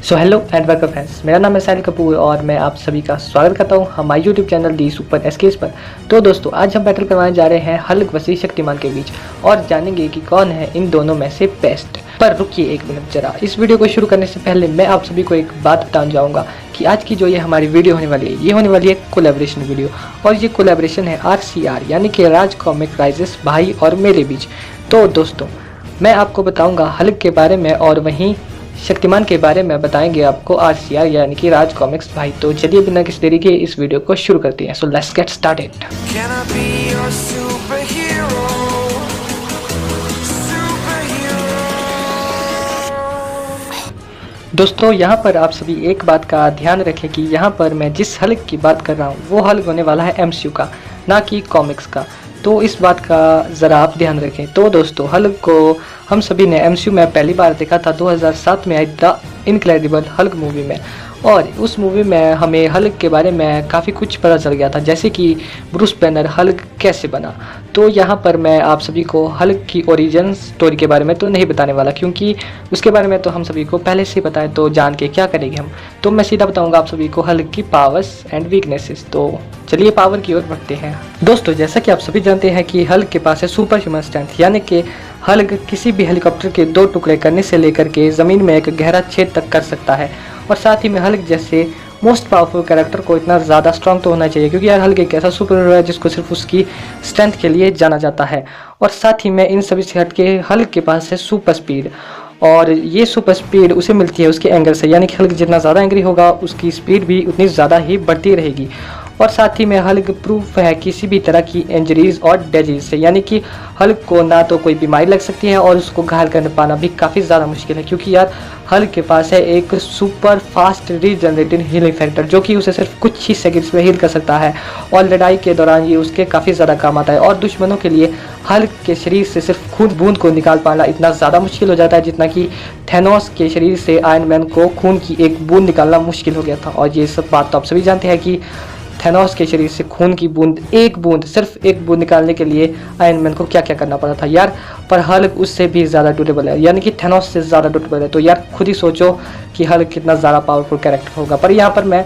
So hello and welcome friends, मेरा नाम है साहिल कपूर और मैं आप सभी का स्वागत करता हूं हमारे यूट्यूब चैनल दी सुपर एसकेस पर। तो दोस्तों, आज हम बैटल करवाने जा रहे हैं हल्क वर्सेस शक्तिमान के बीच और जानेंगे कि कौन है इन दोनों में से बेस्ट। पर रुकिए एक मिनट जरा, इस वीडियो को शुरू करने से पहले मैं आप सभी को एक बात बताना चाहूँगा कि आज की जो ये हमारी वीडियो होने वाली है, ये होने वाली है कोलैबोरेशन वीडियो। और ये कोलैबोरेशन है RCR यानी कि राज कॉमिक राइजेस भाई और मेरे बीच। तो दोस्तों, मैं आपको बताऊँगा हल्क के बारे में और वहीं शक्तिमान के बारे में बताएंगे आपको RCR यानी कि राज कॉमिक्स भाई। तो चलिए बिना किसी देरी के इस वीडियो को शुरू करते हैं। So let's get started. दोस्तों, यहाँ पर आप सभी एक बात का ध्यान रखें कि यहाँ पर मैं जिस हल्क की बात कर रहा हूँ वो हल्क होने वाला है MCU का, ना कि कॉमिक्स का। तो इस बात का ज़रा आप ध्यान रखें। तो दोस्तों, हल्क को हम सभी ने MCU में पहली बार देखा था 2007 में I the incredible Hulk movie में। और उस मूवी में हमें हल्क के बारे में काफ़ी कुछ पता चल गया था, जैसे कि ब्रूस बैनर हल्क कैसे बना। तो यहाँ पर मैं आप सभी को हल्क की ओरिजिन स्टोरी के बारे में तो नहीं बताने वाला, क्योंकि उसके बारे में तो हम सभी को पहले से पता है, तो जान के क्या करेंगे हम। तो मैं सीधा बताऊँगा आप सभी को हल्क की पावर्स एंड वीकनेसेस। तो चलिए पावर की ओर बढ़ते हैं। दोस्तों, जैसा कि आप सभी जानते हैं कि हल्क के पास है सुपर ह्यूमन स्ट्रेंथ, यानी कि हल्क किसी भी हेलीकॉप्टर के 2 टुकड़े करने से लेकर के ज़मीन में एक गहरा छेद तक कर सकता है। और साथ ही में हल्क जैसे मोस्ट पावरफुल कैरेक्टर को इतना ज़्यादा स्ट्रॉन्ग तो होना चाहिए, क्योंकि यार हल्क एक ऐसा सुपर हीरो है जिसको सिर्फ उसकी स्ट्रेंथ के लिए जाना जाता है। और साथ ही में इन सभी से हट के हल्क के पास है सुपर स्पीड, और ये सुपर स्पीड उसे मिलती है उसके एंगल से, यानी कि हल्क जितना ज़्यादा एंग्री होगा उसकी स्पीड भी उतनी ज़्यादा ही बढ़ती रहेगी। और साथ ही में हल्क प्रूफ है किसी भी तरह की इंजरीज और डिजीज से, यानी कि हल्क को ना तो कोई बीमारी लग सकती है और उसको घायल कर पाना भी काफ़ी ज़्यादा मुश्किल है, क्योंकि यार हल्क के पास है एक super fast regenerating healing factor, जो कि उसे सिर्फ कुछ ही सेकंड्स में हील कर सकता है। और लड़ाई के दौरान ये उसके काफ़ी ज़्यादा काम आता है। और दुश्मनों के लिए हल्क के शरीर से सिर्फ खून बूंद को निकाल पाना इतना ज़्यादा मुश्किल हो जाता है जितना कि थैनोस के शरीर से आयरन मैन को खून की एक बूंद निकालना मुश्किल हो गया था। और ये सब बात तो आप सभी जानते हैं कि थैनोस के शरीर से खून की बूंद, सिर्फ एक बूंद निकालने के लिए आयरन मैन को क्या क्या करना पड़ा था यार। पर हल्क उससे भी ज़्यादा ड्यूरेबल है, यानी कि थैनोस से ज़्यादा ड्यूरेबल है। तो यार खुद ही सोचो कि हल्क कितना ज़्यादा पावरफुल कैरेक्टर होगा। पर यहाँ पर मैं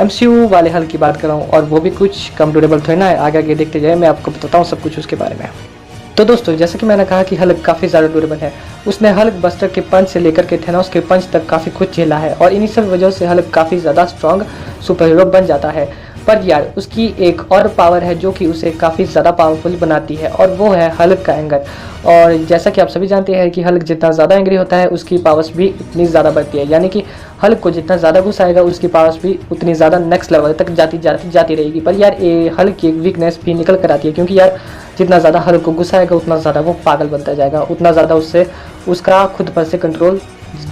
MCU वाले हल्क की बात कर रहा हूँ, और वो भी कुछ कम ड्यूरेबल थोड़ी ना है। आगे आगे देखते जाए, मैं आपको बताता हूँ सब कुछ उसके बारे में। तो दोस्तों, जैसे कि मैंने कहा कि हल्क काफ़ी ज़्यादा ड्यूरेबल है। उसने हल्क बस्टर के पंच से लेकर के थैनोस के पंच तक काफ़ी कुछ झेला है, और इन्हीं सब वजह से हल्क काफ़ी ज़्यादा स्ट्रॉन्ग सुपर हीरो बन जाता है। पर यार उसकी एक और पावर है जो कि उसे काफ़ी ज़्यादा पावरफुल बनाती है, और वो है हल्क का एंगर। और जैसा कि आप सभी जानते हैं कि हल्क जितना ज़्यादा एंग्री होता है उसकी पावर्स भी उतनी ज़्यादा बढ़ती है, यानी कि हल्क को जितना ज़्यादा गुस्सा आएगा उसकी पावर्स भी उतनी ज़्यादा नेक्स्ट लेवल तक जाती रहेगी। पर यार ये हल्क की एक वीकनेस भी निकल कर आती है, क्योंकि यार जितना ज़्यादा हल्क को गुस्सा आएगा उतना ज़्यादा वो पागल बनता जाएगा, उतना ज़्यादा उससे उसका खुद पर से कंट्रोल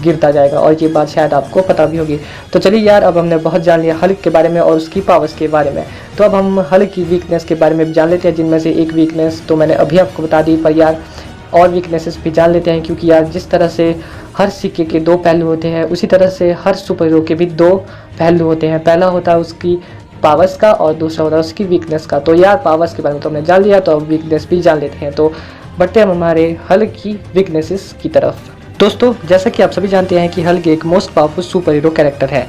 गिरता जाएगा। और ये बात शायद आपको पता भी होगी। तो चलिए यार, अब हमने बहुत जान लिया हल्क के बारे में और उसकी पावर्स के बारे में। तो अब हम हल्क की वीकनेस के बारे में भी जान लेते हैं, जिनमें से एक वीकनेस तो मैंने अभी आपको बता दी, पर यार और वीकनेसेस भी जान लेते हैं। क्योंकि यार जिस तरह से हर सिक्के के 2 पहलू होते हैं, उसी तरह से हर सुपर हीरो के भी 2 पहलू होते हैं। पहला होता है उसकी पावर्स का और दूसरा होता है उसकी वीकनेस का। तो यार पावर्स के बारे में तो हमने जान लिया, तो अब वीकनेस भी जान लेते हैं। तो बढ़ते हम हमारे हल्क की वीकनेसेस की तरफ। दोस्तों, जैसा कि आप सभी जानते हैं कि हल्क एक most powerful super hero character है,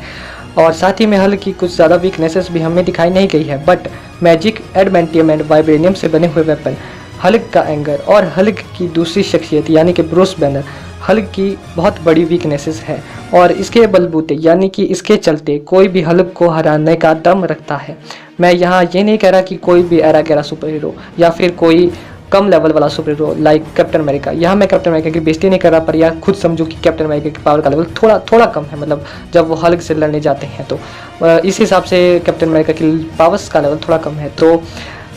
और साथ ही में हल्क की कुछ ज़्यादा वीकनेसेस भी हमें दिखाई नहीं गई है। But magic, adamantium and vibranium से बने हुए वेपन, हल्क का एंगर और हल्क की दूसरी शख्सियत यानी कि ब्रूस बैनर हल्क की बहुत बड़ी वीकनेसेस है। और इसके बलबूते यानी कि इसके चलते कोई भी हल्क को हराने का दम रखता है। मैं यहाँ ये नहीं कह रहा कि कोई भी एरा गैरा सुपर हीरो या फिर कोई कम लेवल वाला super hero like captain America, यहाँ मैं कैप्टन अमेरिका की बेइज्जती नहीं कर रहा, पर यार खुद समझो कि कैप्टन अमेरिका की पावर का लेवल थोड़ा कम है। मतलब जब वो हल्क से लड़ने जाते हैं तो इस हिसाब से कैप्टन अमेरिका की पावर्स का लेवल थोड़ा कम है। तो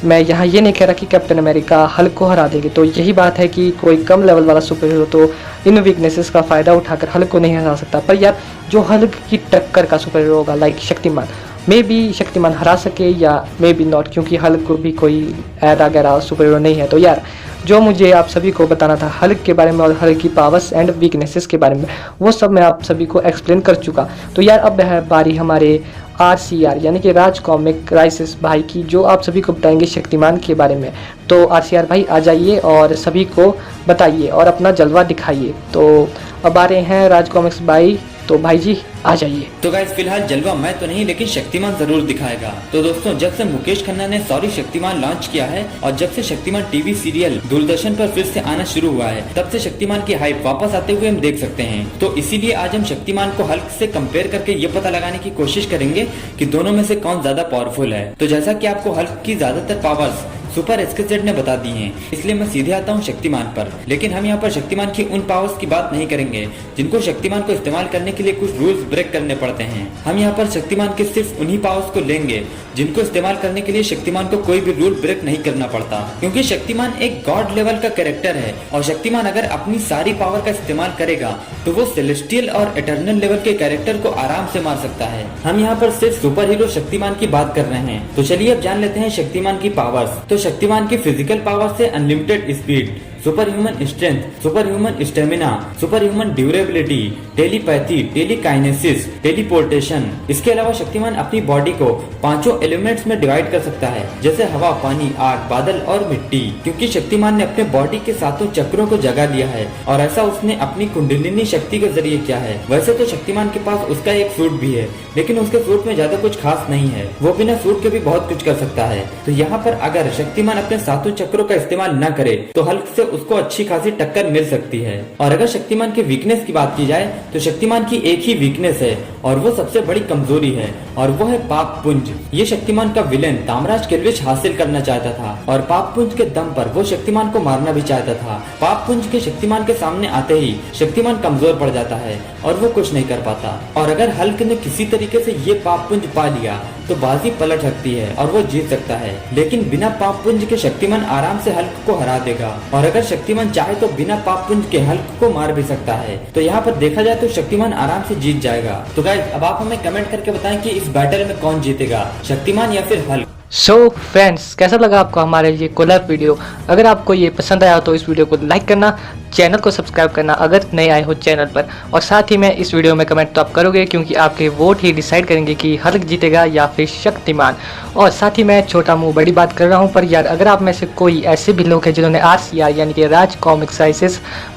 मैं यहाँ ये नहीं कह रहा कि कैप्टन अमेरिका हल्क को हरा देंगे। तो यही बात है कि कोई कम लेवल वाला सुपर हीरो तो इन वीकनेसेस का फ़ायदा उठाकर हल्क को नहीं हरा सकता। पर यार जो हल्क की टक्कर का सुपर हीरो होगा like Shaktimaan, may be Shaktimaan हरा सके या मे बी नॉट, क्योंकि हल्क को भी कोई ऐरा गैरा सुपर हीरो नहीं है। तो यार जो मुझे आप सभी को बताना था हल्क के बारे में और हल्क की पावर्स एंड वीकनेसेस के बारे में, वो सब मैं आप सभी को एक्सप्लेन कर चुका। तो यार अब है बारी हमारे RCR यानी कि राज कॉमिक राइसेस भाई की, जो आप सभी को बताएंगे शक्तिमान के बारे में। तो RCR भाई आ जाइए और सभी को बताइए और अपना जलवा दिखाइए। तो अब आ रहे हैं राज कॉमिक्स भाई, तो भाई जी आ जाइए। तो गाइस फिलहाल जलवा मैं तो नहीं लेकिन शक्तिमान जरूर दिखाएगा। तो दोस्तों जब से मुकेश खन्ना ने सॉरी शक्तिमान लॉन्च किया है और जब से शक्तिमान टीवी सीरियल दूरदर्शन पर फिर से आना शुरू हुआ है, तब से शक्तिमान की हाइप वापस आते हुए हम देख सकते हैं। तो इसीलिए आज हम शक्तिमान को हल्क से कंपेयर करके ये पता लगाने की कोशिश करेंगे कि दोनों में से कौन ज्यादा पावरफुल है। तो जैसा कि आपको हल्क की ज्यादातर पावर्स सुपर एसकेजेड ने बता दी हैं, इसलिए मैं सीधे आता हूँ शक्तिमान पर। लेकिन हम यहाँ पर शक्तिमान की उन पावर्स की बात नहीं करेंगे जिनको शक्तिमान को इस्तेमाल करने के लिए कुछ रूल्स ब्रेक करने पड़ते हैं। हम यहाँ पर शक्तिमान के सिर्फ उन्हीं पावर्स को लेंगे जिनको इस्तेमाल करने के लिए शक्तिमान को कोई भी रूल ब्रेक नहीं करना पड़ता, क्योंकि शक्तिमान एक गॉड लेवल का कैरेक्टर है और शक्तिमान अगर अपनी सारी पावर का इस्तेमाल करेगा तो वो सेलेस्टियल और एटर्नल लेवल के कैरेक्टर को आराम से मार सकता है। हम यहाँ पर सिर्फ सुपर हीरो शक्तिमान की बात कर रहे हैं। तो चलिए अब जान लेते हैं शक्तिमान की पावर्स। तो शक्तिमान की फिजिकल पावर से unlimited speed, super human strength, super human stamina, super human durability, telepathy, telekinesis, teleportation. इसके अलावा शक्तिमान अपनी बॉडी को 5 एलिमेंट्स में डिवाइड कर सकता है, जैसे हवा, पानी, आग, बादल और मिट्टी, क्योंकि शक्तिमान ने अपने बॉडी के 7 चक्रों को जगा दिया है और ऐसा उसने अपनी कुंडलिनी शक्ति के जरिए किया है। वैसे तो शक्तिमान के पास उसका एक सूट भी है, लेकिन उसके सूट में ज्यादा कुछ खास नहीं है, वो बिना सूट के भी बहुत कुछ कर सकता है। तो यहाँ पर अगर शक्तिमान अपने 7 चक्रों का इस्तेमाल न करे तो हल्क से उसको अच्छी खासी टक्कर मिल सकती है। और अगर शक्तिमान के वीकनेस की बात की जाए तो शक्तिमान की एक ही वीकनेस है और वो सबसे बड़ी कमजोरी है, और वो है पाप पुंज। ये शक्तिमान का विलेन तामराज केल्विच हासिल करना चाहता था और पाप पुंज के दम पर वो शक्तिमान को मारना भी चाहता था। पाप पुंज के शक्तिमान के सामने आते ही शक्तिमान कमजोर पड़ जाता है और वो कुछ नहीं कर पाता। और अगर हल्क ने किसी तरीके से ये पाप पुंज पा लिया तो बाजी पलट सकती है और वो जीत सकता है, लेकिन बिना पाप पुंज के शक्तिमान आराम से हल्क को हरा देगा। और अगर शक्तिमान चाहे तो बिना पाप पुंज के हल्क को मार भी सकता है। तो यहाँ पर देखा जाए तो शक्तिमान आराम से जीत जाएगा। तो गाइस अब आप हमें कमेंट करके बताएं कि इस बैटल में कौन जीतेगा, शक्तिमान या फिर हल्क। सो फ्रेंड्स, कैसा लगा आपको हमारे ये कोलैब वीडियो? अगर आपको ये पसंद आया तो इस वीडियो को लाइक करना, चैनल को सब्सक्राइब करना अगर नए आए हो चैनल पर, और साथ ही में इस वीडियो में कमेंट तो आप करोगे क्योंकि आपके वोट ही डिसाइड करेंगे कि हल्क जीतेगा या फिर शक्तिमान। और साथ ही मैं छोटा मुंह बड़ी बात कर रहा हूं, पर यार अगर आप में से कोई ऐसे भी लोग हैं जिन्होंने RCR यानी कि राज कॉमिक्स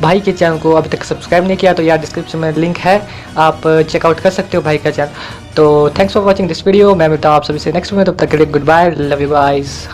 भाई के चैनल को अभी तक सब्सक्राइब नहीं किया तो यार डिस्क्रिप्शन में लिंक है, आप चेकआउट कर सकते हो भाई का चैनल। तो thanks for watching this video. मैं मिलता हूँ आप सभी से नेक्स्ट में, तब तक के लिए goodbye, love you guys.